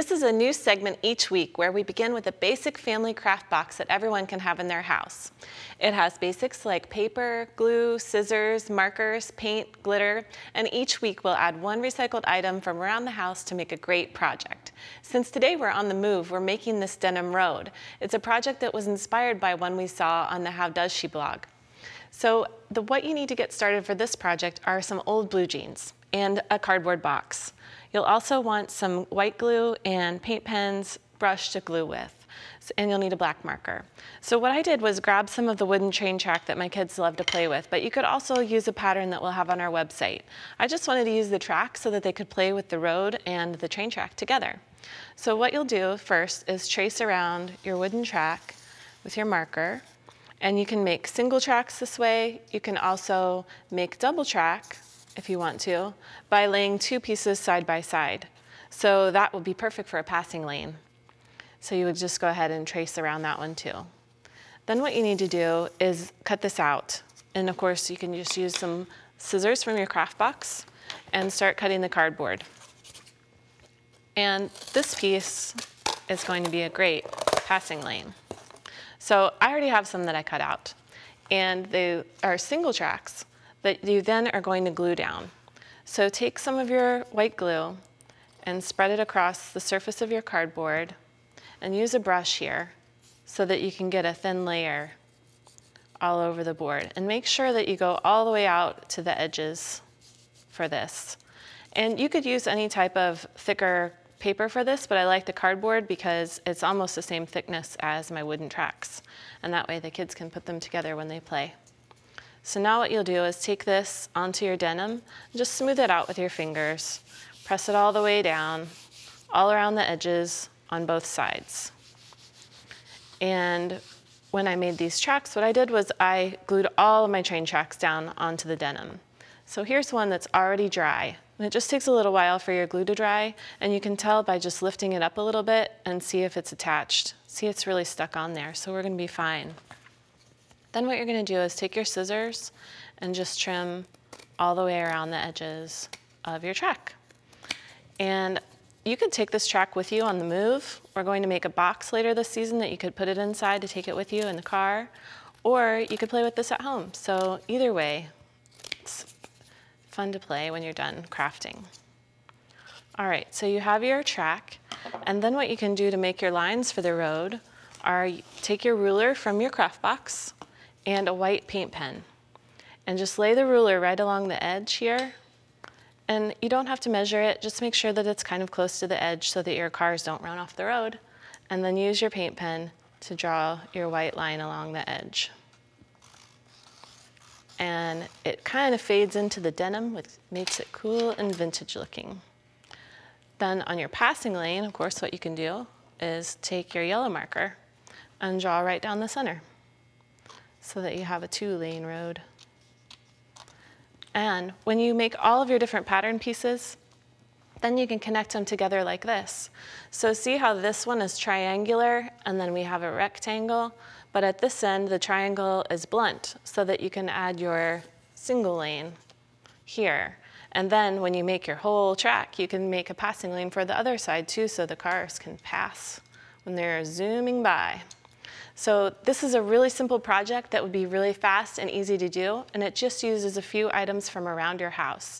This is a new segment each week where we begin with a basic family craft box that everyone can have in their house. It has basics like paper, glue, scissors, markers, paint, glitter, and each week we'll add one recycled item from around the house to make a great project. Since today we're on the move, we're making this denim road. It's a project that was inspired by one we saw on the How Does She blog. So what you need to get started for this project are some old blue jeans and a cardboard box. You'll also want some white glue and paint pens, brush to glue with, and you'll need a black marker. So what I did was grab some of the wooden train track that my kids love to play with, but you could also use a pattern that we'll have on our website. I just wanted to use the track so that they could play with the road and the train track together. So what you'll do first is trace around your wooden track with your marker, and you can make single tracks this way. You can also make double track if you want to, by laying two pieces side by side. So that would be perfect for a passing lane. So you would just go ahead and trace around that one too. Then what you need to do is cut this out. And of course you can just use some scissors from your craft box and start cutting the cardboard. And this piece is going to be a great passing lane. So I already have some that I cut out, and they are single tracks that you then are going to glue down. So take some of your white glue and spread it across the surface of your cardboard, and use a brush here so that you can get a thin layer all over the board. And make sure that you go all the way out to the edges for this. And you could use any type of thicker paper for this, but I like the cardboard because it's almost the same thickness as my wooden tracks. And that way the kids can put them together when they play. So now what you'll do is take this onto your denim and just smooth it out with your fingers. Press it all the way down, all around the edges on both sides. And when I made these tracks, what I did was I glued all of my train tracks down onto the denim. So here's one that's already dry. And it just takes a little while for your glue to dry, and you can tell by just lifting it up a little bit and see if it's attached. See, it's really stuck on there, so we're gonna be fine. Then what you're gonna do is take your scissors and just trim all the way around the edges of your track. And you could take this track with you on the move. We're going to make a box later this season that you could put it inside to take it with you in the car, or you could play with this at home. So either way, it's fun to play when you're done crafting. All right, so you have your track, and then what you can do to make your lines for the road are take your ruler from your craft box and a white paint pen, and just lay the ruler right along the edge here. And you don't have to measure it, just make sure that it's kind of close to the edge so that your cars don't run off the road. And then use your paint pen to draw your white line along the edge. And it kind of fades into the denim, which makes it cool and vintage looking. Then on your passing lane, of course, what you can do is take your yellow marker and draw right down the center so that you have a 2-lane road. And when you make all of your different pattern pieces, then you can connect them together like this. So see how this one is triangular and then we have a rectangle, but at this end the triangle is blunt so that you can add your single lane here. And then when you make your whole track, you can make a passing lane for the other side too so the cars can pass when they're zooming by. So this is a really simple project that would be really fast and easy to do, and it just uses a few items from around your house.